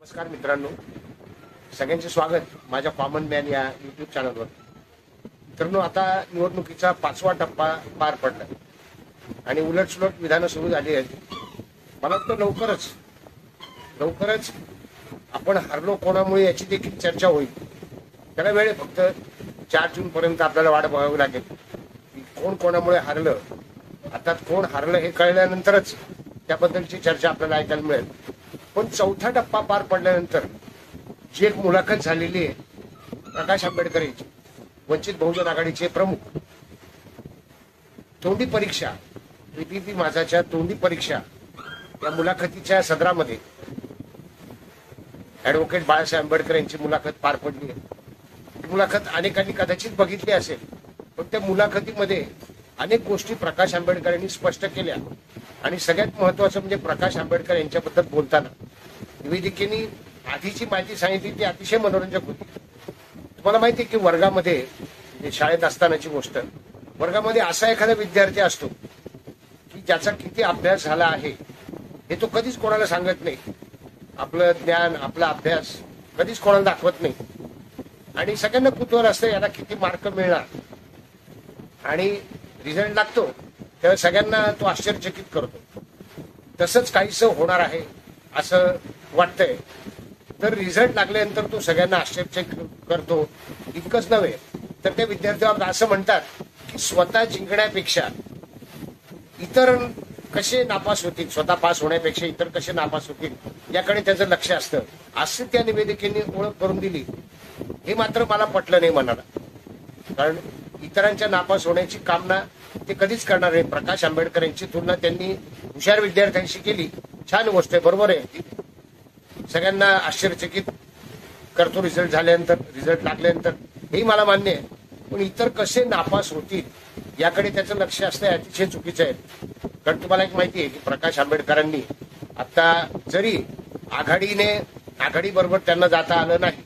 नमस्कार मित्रांनो, सगळ्यांचे स्वागत माझ्या कॉमन मॅन या यूट्यूब चॅनलवर. मित्रांनो, आता निवडणुकीचा 5वा टप्पा पार पडला आणि उलटसुलट विधानं सुरू झाली आहेत. मला वाटतं लवकरच आपण हरलो कोणामुळे याची देखील चर्चा होईल. त्याला वेळ आहे, फक्त 4 जून पर्यंत आपल्याला वाट बघावी लागेल की कोण कोणामुळे हरलं. आता कोण हरलं हे कळल्यानंतरच त्याबद्दलची चर्चा आपल्याला ऐकायला मिळेल. पण 4था टप्पा पार पडल्यानंतर जी एक मुलाखत झालेली आहे प्रकाश आंबेडकर यांची, वंचित बहुजन आघाडीचे प्रमुख, तोंडी परीक्षा, पीपीपी माझाच्या तोंडी परीक्षा या मुलाखतीच्या सदरामध्ये ऍडव्होकेट बाळासाहेब आंबेडकर यांची मुलाखत पार पडली आहे. ही मुलाखत अनेकांनी कदाचित बघितली असेल, पण त्या मुलाखतीमध्ये अनेक गोष्टी प्रकाश आंबेडकर यांनी स्पष्ट केल्या. आणि सगळ्यात महत्वाचं म्हणजे प्रकाश आंबेडकर यांच्याबद्दल बोलताना निवेदिकेने आधीची माहिती सांगितली ती अतिशय मनोरंजक होती. तुम्हाला माहिती आहे की वर्गामध्ये, शाळेत असतानाची गोष्ट, वर्गामध्ये असा एखादा विद्यार्थी असतो की ज्याचा किती अभ्यास झाला आहे हे तो कधीच कोणाला सांगत नाही. आपलं ज्ञान, आपला अभ्यास कधीच कोणाला दाखवत नाही. आणि सगळ्यांना कुतूहल असतं याला किती मार्क मिळणार. आणि रिझल्ट लागतो तेव्हा सगळ्यांना तो आश्चर्यचकित करतो. तसंच काहीसं होणार आहे असं वाटतंय. तर रिझल्ट लागल्यानंतर तो सगळ्यांना आश्चर्यचकित करतो. इतकंच नव्हे तर त्या विद्यार्थ्यावर असं म्हणतात की स्वतः जिंकण्यापेक्षा इतर कसे नापास होतील, स्वतः पास होण्यापेक्षा इतर कसे नापास होतील याकडे त्याचं लक्ष असतं, असं त्या निवेदिकेने ओळख करून दिली. हे मात्र मला पटलं नाही मनाला, कारण इतरांच्या नापास होण्याची कामना ते कधीच करणार नाही. प्रकाश आंबेडकर यांची तुलना त्यांनी हुशार विद्यार्थ्यांशी केली. छान गोष्ट आहे, बरोबर आहे. सगळ्यांना आश्चर्यचकित करतो रिझल्ट झाल्यानंतर, रिझल्ट लागल्यानंतर, हेही मला मान्य आहे. पण इतर कसे नापास होतील याकडे त्याचं लक्ष असतं, अतिशय चुकीचं आहे. कारण तुम्हाला एक माहिती आहे की प्रकाश आंबेडकरांनी आता जरी आघाडी बरोबर त्यांना जाता आलं नाही,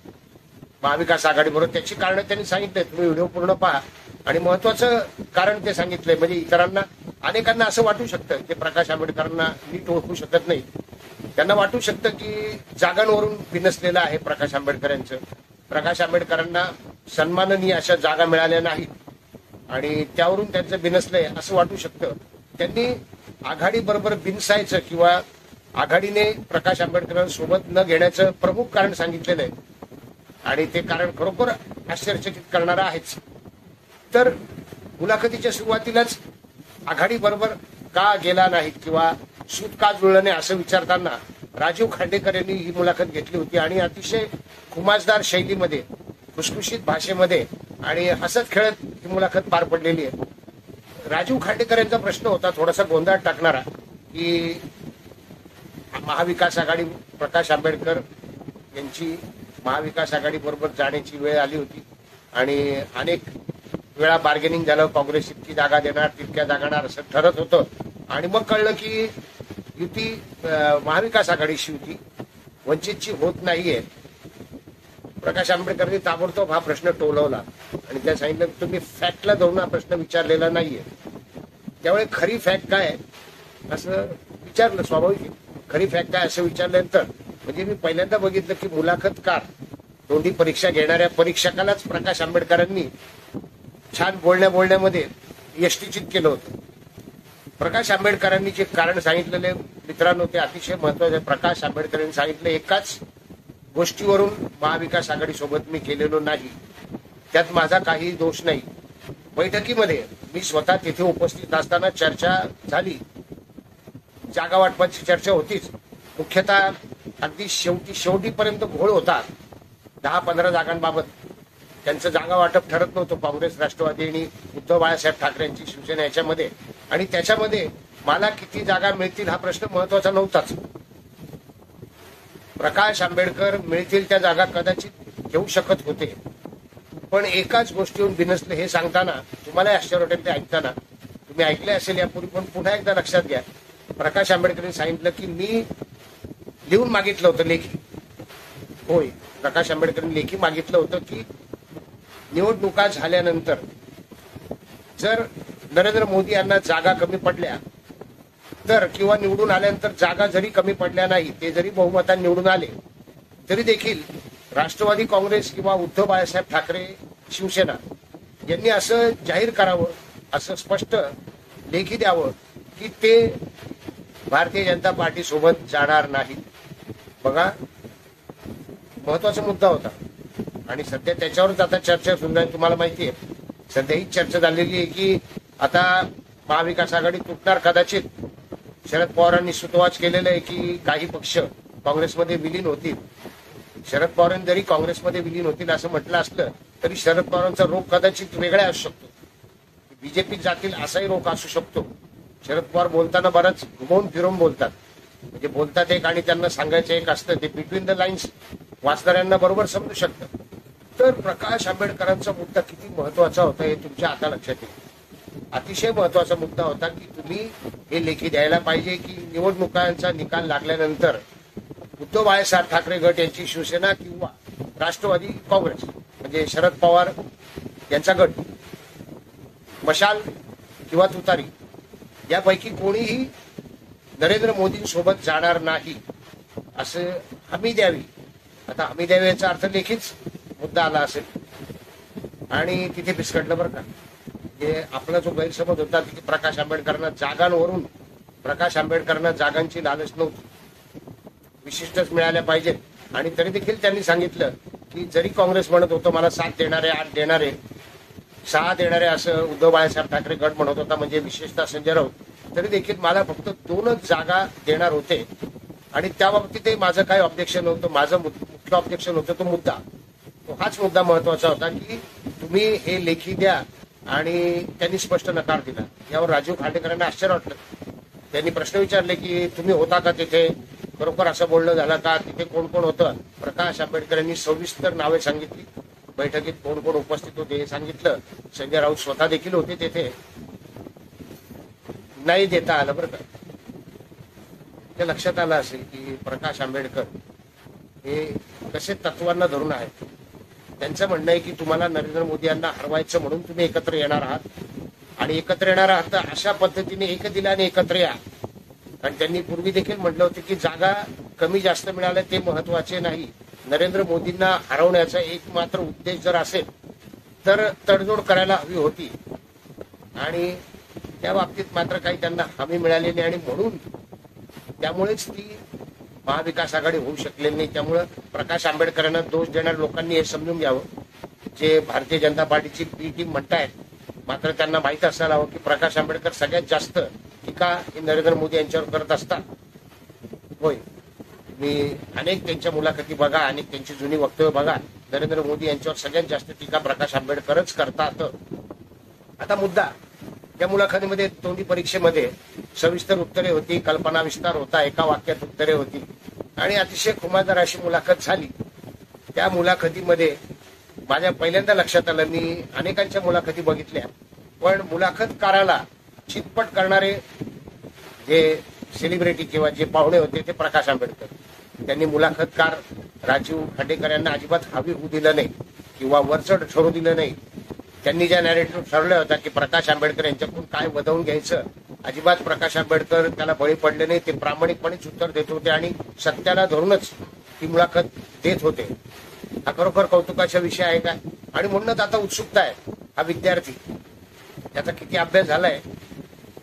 महाविकास आघाडी बरोबर, त्याची कारण त्यांनी सांगितलंय. तुम्ही व्हिडिओ पूर्ण पहा. आणि महत्वाचं कारण ते सांगितलंय, म्हणजे इतरांना, अनेकांना असं वाटू शकतं की प्रकाश आंबेडकरांना नीट ओळखू शकत नाही. त्यांना वाटू शकतं की जागांवरून बिनसलेलं आहे प्रकाश आंबेडकरांचं. प्रकाश आंबेडकरांना सन्माननीय अशा जागा मिळाल्या नाहीत आणि त्यावरून त्यांचं बिनसलंय असं वाटू शकतं. त्यांनी आघाडी बरोबर बिनसायचं किंवा आघाडीने प्रकाश आंबेडकरांसोबत न घेण्याचं प्रमुख कारण सांगितलेलं आहे. आणि ते कारण खरोखर आश्चर्यचकित करणारं आहेच. तर मुलाखतीच्या सुरुवातीलाच आघाडी बरोबर का गेला नाही किंवा सूत का जुळलं नाही असं विचारताना राजीव खांडेकर यांनी ही मुलाखत घेतली होती. आणि अतिशय खुमासदार शैलीमध्ये, खुसखुशीत भाषेमध्ये आणि हसत खेळत ही मुलाखत पार पडलेली आहे. राजीव खांडेकर यांचा प्रश्न होता थोडासा गोंधळ टाकणारा, की महाविकास आघाडी, प्रकाश आंबेडकर यांची महाविकास आघाडी बरोबर जाण्याची वेळ आली होती आणि अनेक वेळा बार्गेनिंग झालं. काँग्रेस इतकी जागा देणार, तितक्या जागा देणार असं ठरत होतं. आणि मग कळलं की युती, महाविकास आघाडीशी युती वंचितची होत नाहीये. प्रकाश आंबेडकरांनी ताबडतोब हा प्रश्न टोलवला आणि त्या सांगितलं तुम्ही फॅक्टला जाऊन हा प्रश्न विचारलेला नाहीये. त्यामुळे खरी फॅक्ट काय असं विचारलं, स्वाभाविक. खरी फॅक्ट काय असं विचारल्यानंतर म्हणजे मी पहिल्यांदा बघितलं की मुलाखतकार, तोंडी परीक्षा घेणाऱ्या परीक्षकालाच प्रकाश आंबेडकरांनी छान बोलण्यामध्ये यष्टीचित केलं होतं. प्रकाश आंबेडकरांनी जे कारण सांगितलेले मित्रांनो ते अतिशय महत्वाचे. प्रकाश आंबेडकरांनी सांगितलं एकाच गोष्टीवरून महाविकास आघाडी सोबत मी केलेलो नाही, त्यात माझा काही दोष नाही. बैठकीमध्ये मी स्वतः तिथे उपस्थित असताना चर्चा झाली, जागा वाटपाची चर्चा होतीच. मुख्यतः अगदी शेवटीपर्यंत घोळ होता 10-15 जागांबाबत. त्यांचं जागा वाटप ठरत नव्हतं, काँग्रेस, राष्ट्रवादी आणि उद्धव बाळासाहेब ठाकरेंची शिवसेना याच्यामध्ये. आणि त्याच्यामध्ये मला किती जागा मिळतील हा प्रश्न महत्वाचा नव्हताच. प्रकाश आंबेडकर मिळतील त्या जागा कदाचित घेऊ शकत होते. पण एकाच गोष्टीवरून बिनसले हे सांगताना तुम्हाला आश्चर्य वाटेल ते ऐकताना. तुम्ही ऐकले असेल यापूर्वी, पण पुन्हा एकदा लक्षात घ्या. प्रकाश आंबेडकरांनी सांगितलं की मी लिहून मागितलं होतं, लेखी. होय, प्रकाश आंबेडकरांनी लेखी मागितलं होतं की निवडणुका झाल्यानंतर जर नरेंद्र मोदी यांना जागा कमी पडल्या तर किंवा निवडून आल्यानंतर जागा जरी कमी पडल्या नाही, ते जरी बहुमताने निवडून आले तरी देखील राष्ट्रवादी काँग्रेस किंवा उद्धव बाळासाहेब ठाकरे शिवसेना यांनी असं जाहीर करावं, असं स्पष्ट लेखी द्यावं की ते भारतीय जनता पार्टी सोबत जाणार नाहीत. बघा, महत्वाचा मुद्दा होता आणि सध्या त्याच्यावरच आता चर्चा सुरू आहे. तुम्हाला माहिती आहे, सध्या ही चर्चा झालेली आहे की आता महाविकास आघाडी तुटणार कदाचित. शरद पवारांनी सुतोवाच केलेलं आहे की काही पक्ष काँग्रेसमध्ये विलीन होतील. शरद पवारांनी जरी काँग्रेसमध्ये विलीन होतील असं म्हटलं असलं तरी शरद पवारांचा रोग कदाचित वेगळा असू शकतो, बीजेपीत जातील असाही रोग असू शकतो. शरद पवार बोलताना बरंच घुमवून फिरवून बोलतात, म्हणजे बोलतात एक आणि त्यांना सांगायचं एक असतं. ते बिटवीन द लाईन्स वाचणाऱ्यांना बरोबर समजू शकतं. तर प्रकाश आंबेडकरांचा मुद्दा किती महत्वाचा होता हे तुमच्या आता लक्षात येईल. अतिशय महत्वाचा मुद्दा होता की तुम्ही हे लेखी द्यायला पाहिजे की निवडणुकांचा निकाल लागल्यानंतर उद्धव बाळासाहेब ठाकरे गट यांची शिवसेना किंवा राष्ट्रवादी काँग्रेस म्हणजे शरद पवार यांचा गट, मशाल किंवा तुतारी यापैकी कोणीही नरेंद्र मोदींसोबत जाणार नाही असं हमी द्यावी. आता हमी द्यावी याचा अर्थ लेखीच मुद्दा आला असेल आणि तिथे फिसकटलं बरं का. म्हणजे आपला जो गैरसमज होता की प्रकाश आंबेडकरांना जागांवरून प्रकाश आंबेडकरांना जागांची लालच नव्हती, विशिष्टच मिळाल्या पाहिजेत. आणि तरी देखील त्यांनी सांगितलं की जरी काँग्रेस म्हणत होतं मला 7 देणारे, 8 देणारे, 6 देणारे असं उद्धव बाळासाहेब ठाकरे गट म्हणत होता, म्हणजे विशेषतः संजय राऊत, तरी देखील मला फक्त 2च जागा देणार होते आणि त्या बाबतीत माझं काही ऑब्जेक्शन नव्हतं. माझं मुख्य ऑब्जेक्शन होतं तो मुद्दा, तो हाच मुद्दा महत्वाचा होता की तुम्ही हे लेखी द्या. आणि त्यांनी स्पष्ट नकार दिला. यावर राजीव खांडेकरांना आश्चर्य वाटलं. त्यांनी प्रश्न विचारले की तुम्ही होता का तिथे, खरोखर असं बोलणं झालं का, तिथे कोण कोण होतं. प्रकाश आंबेडकर यांनी सविस्तर नावे सांगितली, बैठकीत कोण कोण उपस्थित होते हे सांगितलं. संजय राऊत स्वतः देखील होते तेथे. नाही देता आलं बरं का. ते लक्षात आलं असेल की प्रकाश आंबेडकर हे कसे तत्वांना धरून आहेत. त्यांचं म्हणणं आहे की तुम्हाला नरेंद्र मोदी यांना हरवायचं म्हणून तुम्ही एकत्र येणार आहात आणि एकत्र येणार आहात तर अशा पद्धतीने एक दिलाने एकत्र या. आणि त्यांनी पूर्वी देखील म्हटलं होतं की जागा कमी जास्त मिळाल्या ते महत्वाचे नाही, नरेंद्र मोदींना हरवण्याचा एकमात्र उद्देश जर असेल तर तडजोड करायला हवी होती. आणि त्या बाबतीत मात्र काही त्यांना हमी मिळाली नाही आणि म्हणून त्यामुळेच ती महाविकास आघाडी होऊ शकलेली नाही. त्यामुळं प्रकाश आंबेडकरांना दोष देणाऱ्या लोकांनी हे समजून घ्यावं, जे भारतीय जनता पार्टीची बी टीम म्हणतायत, मात्र त्यांना माहित असायला हवं की प्रकाश आंबेडकर सगळ्यात जास्त टीका ही नरेंद्र मोदी यांच्यावर करत असतात. होय, मी अनेक त्यांच्या मुलाखती बघा, अनेक त्यांची जुनी वक्तव्य बघा, नरेंद्र मोदी यांच्यावर सगळ्यात जास्त टीका प्रकाश आंबेडकरच करतात. आता मुद्दा, त्या मुलाखतीमध्ये तोंडी परीक्षेमध्ये सविस्तर उत्तरे होती, कल्पना विस्तार होता, एका वाक्यात उत्तरे होती आणि अतिशय खुमादार अशी मुलाखत झाली. त्या मुलाखतीमध्ये माझ्या पहिल्यांदा लक्षात आलं, मी अनेकांच्या मुलाखती बघितल्या, पण मुलाखतकाराला चितपट करणारे जे सेलिब्रिटी किंवा जे पाहुणे होते ते प्रकाश आंबेडकर. त्यांनी मुलाखतकार राजीव खांडेकर यांना अजिबात हवी होऊ दिलं नाही किंवा वरचढ ठरू दिलं नाही. त्यांनी ज्या नॅरेटिव्ह ठरवल्या होत्या की प्रकाश आंबेडकर यांच्याकडून काय वदवून घ्यायचं, अजिबात प्रकाश आंबेडकर त्याला बळी पडले नाही. ते प्रामाणिकपणेच उत्तर देत होते आणि सत्याला धरूनच ती मुलाखत देत होते. हा खरोखर कौतुकाचा विषय आहे का. आणि म्हणूनच आता उत्सुकता आहे, हा विद्यार्थी त्याचा किती अभ्यास झालाय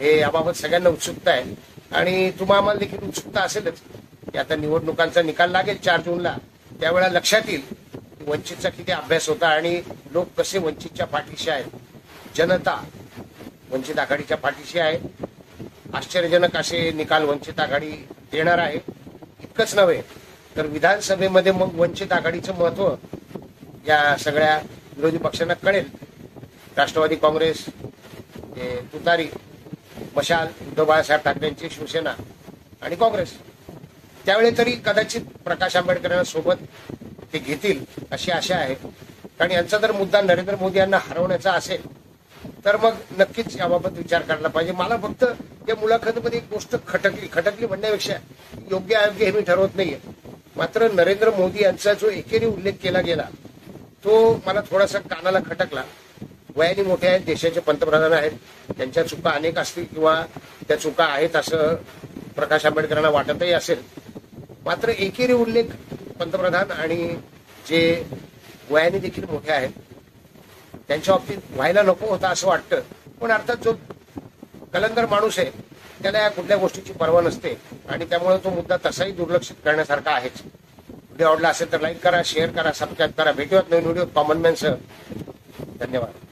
हे याबाबत सगळ्यांना उत्सुकता आहे. आणि तुम्हाला देखील उत्सुकता असेलच की आता निवडणुकांचा निकाल लागेल 4 जूनला, त्यावेळेला लक्षात येईल की वंचितचा किती अभ्यास होता आणि लोक कसे वंचितच्या पाठीशी आहेत. जनता वंचित आघाडीच्या पाठीशी आहे. आश्चर्यजनक असे निकाल वंचित आघाडी देणार आहे. इतकंच नव्हे तर विधानसभेमध्ये मग वंचित आघाडीचं महत्व या सगळ्या विरोधी पक्षांना कळेल. राष्ट्रवादी काँग्रेस, तुतारी, मशाल, उद्धव बाळासाहेब ठाकरेंची शिवसेना आणि काँग्रेस, त्यावेळी तरी कदाचित प्रकाश आंबेडकरांना सोबत ते घेतील अशी आशा आहे. कारण यांचा जर मुद्दा नरेंद्र मोदी यांना हरवण्याचा असेल तर मग नक्कीच याबाबत विचार करायला पाहिजे. मला फक्त या मुलाखतीमध्ये एक गोष्ट खटकली म्हणण्यापेक्षा योग्य अयोग्य हे मी ठरवत नाहीये, मात्र नरेंद्र मोदी यांचा जो एकेरी उल्लेख केला गेला तो मला थोडासा कानाला खटकला. वयाने मोठे आहेत, देशाचे पंतप्रधान आहेत, त्यांच्या चुका अनेक असतील किंवा त्या चुका आहेत असं प्रकाश आंबेडकरांना वाटतही असेल, मात्र एकेरी उल्लेख पंतप्रधान आणि जे वयाने देखील मोठे आहेत त्यांच्या बाबतीत व्हायला नको होता असं वाटतं. पण अर्थात जो कलंदर माणूस आहे त्याला या कुठल्या गोष्टीची पर्वा नसते आणि त्यामुळे तो मुद्दा तसाही दुर्लक्षित करण्यासारखा आहेच. व्हिडिओ आवडला असेल तर लाईक करा, शेअर करा, सबस्क्राईब करा. भेटूयात नवीन व्हिडिओ कॉमन मॅनसह. धन्यवाद.